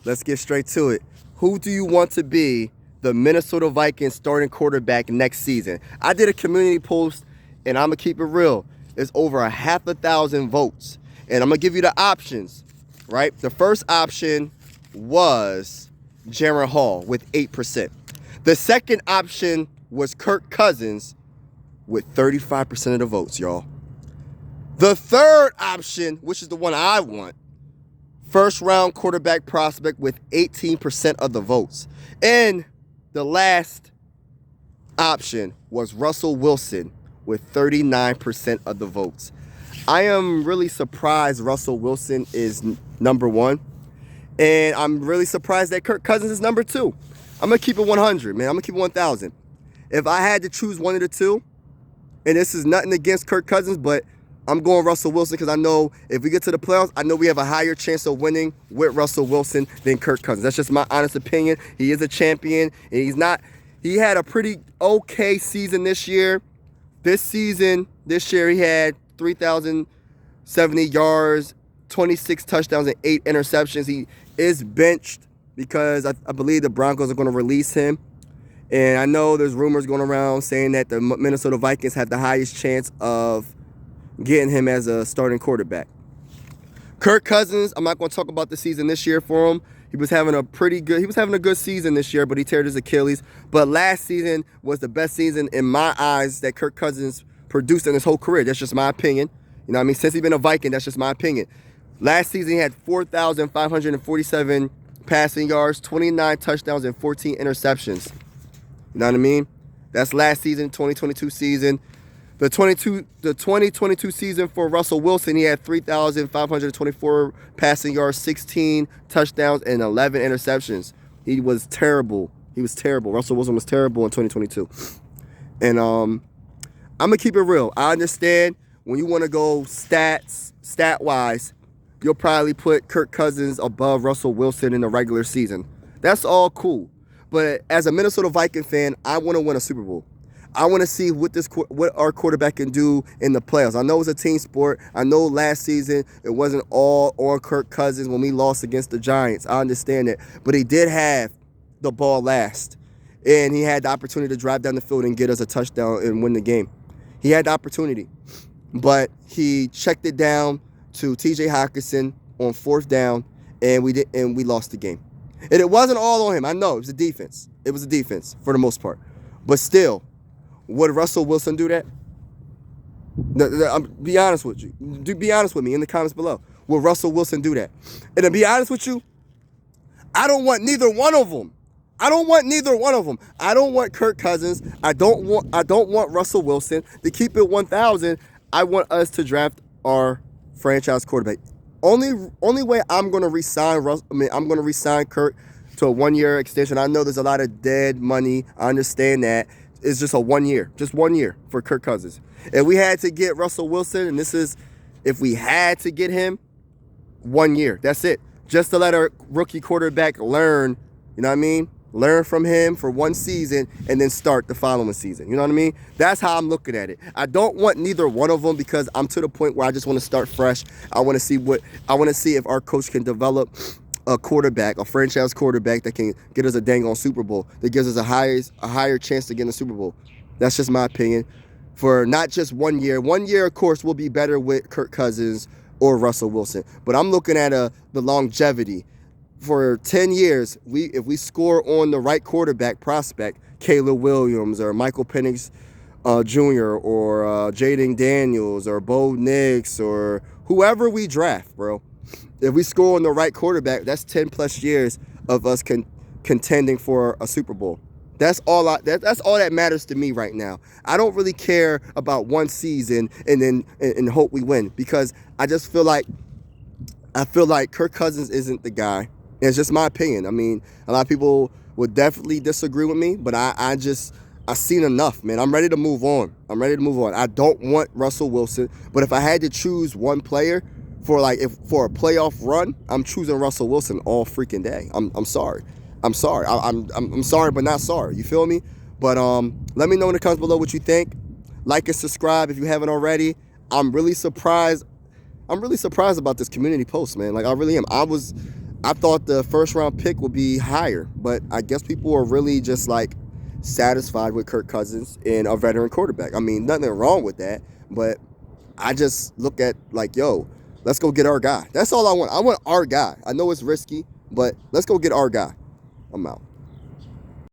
let's get straight to it. Who do you want to be the Minnesota Vikings starting quarterback next season? I did a community post, and I'm going to keep it real. It's over 1,000 votes. And I'm going to give you the options, right? The first option was Jaron Hall with 8%. The second option was Kirk Cousins with 35% of the votes, y'all. The third option, which is the one I want, first round quarterback prospect with 18% of the votes. And the last option was Russell Wilson with 39% of the votes. I am really surprised Russell Wilson is number one. And I'm really surprised that Kirk Cousins is number two. I'm going to keep it 100, man. I'm going to keep it 1,000. If I had to choose one of the two, and this is nothing against Kirk Cousins, but I'm going Russell Wilson because I know if we get to the playoffs, I know we have a higher chance of winning with Russell Wilson than Kirk Cousins. That's just my honest opinion. He is a champion, and he had a pretty okay season this year. This year, he had 3,070 yards, 26 touchdowns, and 8 interceptions. He is benched because I believe the Broncos are going to release him. And I know there's rumors going around saying that the Minnesota Vikings have the highest chance of getting him as a starting quarterback. Kirk Cousins, I'm not going to talk about the season this year for him. He was having a good season this year, but he teared his Achilles. But last season was the best season in my eyes that Kirk Cousins produced in his whole career. That's just my opinion. You know what I mean? Since he's been a Viking, that's just my opinion. Last season, he had 4,547 passing yards, 29 touchdowns, and 14 interceptions. You know what I mean? That's last season, 2022 season. The 2022 season for Russell Wilson, he had 3,524 passing yards, 16 touchdowns, and 11 interceptions. He was terrible. Russell Wilson was terrible in 2022. And I'm going to keep it real. I understand when you want to go stat-wise, you'll probably put Kirk Cousins above Russell Wilson in the regular season. That's all cool. But as a Minnesota Viking fan, I want to win a Super Bowl. I want to see what our quarterback can do in the playoffs. I know it's a team sport. I know last season it wasn't all on Kirk Cousins when we lost against the Giants. I understand that. But he did have the ball last. And he had the opportunity to drive down the field and get us a touchdown and win the game. He had the opportunity. But he checked it down to T.J. Hockenson on fourth down, and we lost the game. And it wasn't all on him. I know it was a defense. It was a defense for the most part. But still, would Russell Wilson do that? Be honest with you. Be honest with me in the comments below. Will Russell Wilson do that? And to be honest with you, I don't want neither one of them. I don't want Kirk Cousins. I don't want Russell Wilson. To keep it 1,000, I want us to draft our franchise quarterback. Only way I'm going to re-sign Kirk to a 1-year extension. I know there's a lot of dead money. I understand that. It's just a 1 year. Just 1 year for Kirk Cousins. If we had to get Russell Wilson, and if we had to get him, 1 year. That's it. Just to let our rookie quarterback learn, you know what I mean? Learn from him for 1 season and then start the following season. You know what I mean? That's how I'm looking at it. I don't want neither one of them because I'm to the point where I just want to start fresh. I want to see if our coach can develop a franchise quarterback that can get us a dang on Super Bowl, that gives us a higher chance to get in the Super Bowl. That's just my opinion. For not just 1 year. 1 year, of course, will be better with Kirk Cousins or Russell Wilson. But I'm looking at the longevity. For 10 years, if we score on the right quarterback prospect, Caleb Williams or Michael Penix Jr. or Jaden Daniels or Bo Nix or whoever we draft, bro. If we score on the right quarterback, that's 10 plus years of us contending for a Super Bowl. That's all that matters to me right now. I don't really care about 1 season and hope we win because I feel like Kirk Cousins isn't the guy. It's just my opinion. I mean, a lot of people would definitely disagree with me, but I've seen enough, man. I'm ready to move on. I don't want Russell Wilson, but if I had to choose one player for a playoff run, I'm choosing Russell Wilson all freaking day. I'm sorry. I'm sorry, but not sorry. You feel me? But let me know in the comments below what you think. Like and subscribe if you haven't already. I'm really surprised about this community post, man. Like, I really am. I thought the first round pick would be higher, but I guess people are really just like satisfied with Kirk Cousins and a veteran quarterback. I mean, nothing wrong with that, but I just look at like, yo, let's go get our guy. That's all I want. I want our guy. I know it's risky, but let's go get our guy. I'm out.